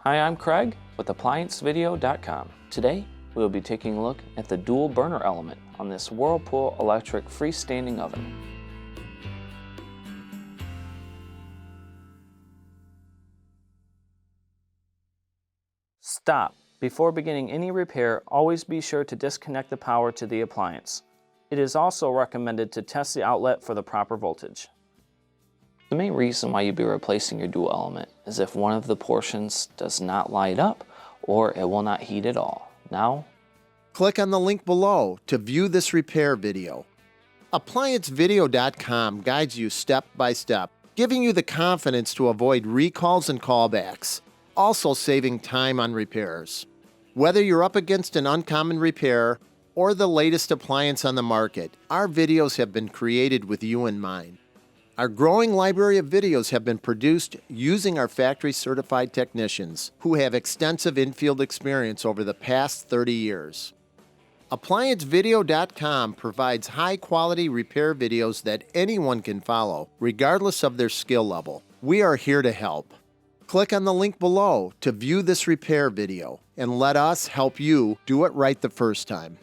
Hi, I'm Craig with ApplianceVideo.com. Today, we will be taking a look at the dual burner element on this Whirlpool electric freestanding oven. Stop. Before beginning any repair, always be sure to disconnect the power to the appliance. It is also recommended to test the outlet for the proper voltage. The main reason why you'd be replacing your dual element is if one of the portions does not light up or it will not heat at all. Now, click on the link below to view this repair video. ApplianceVideo.com guides you step by step, giving you the confidence to avoid recalls and callbacks, also saving time on repairs. Whether you're up against an uncommon repair or the latest appliance on the market, our videos have been created with you in mind. Our growing library of videos have been produced using our factory-certified technicians who have extensive infield experience over the past 30 years. ApplianceVideo.com provides high-quality repair videos that anyone can follow, regardless of their skill level. We are here to help. Click on the link below to view this repair video and let us help you do it right the first time.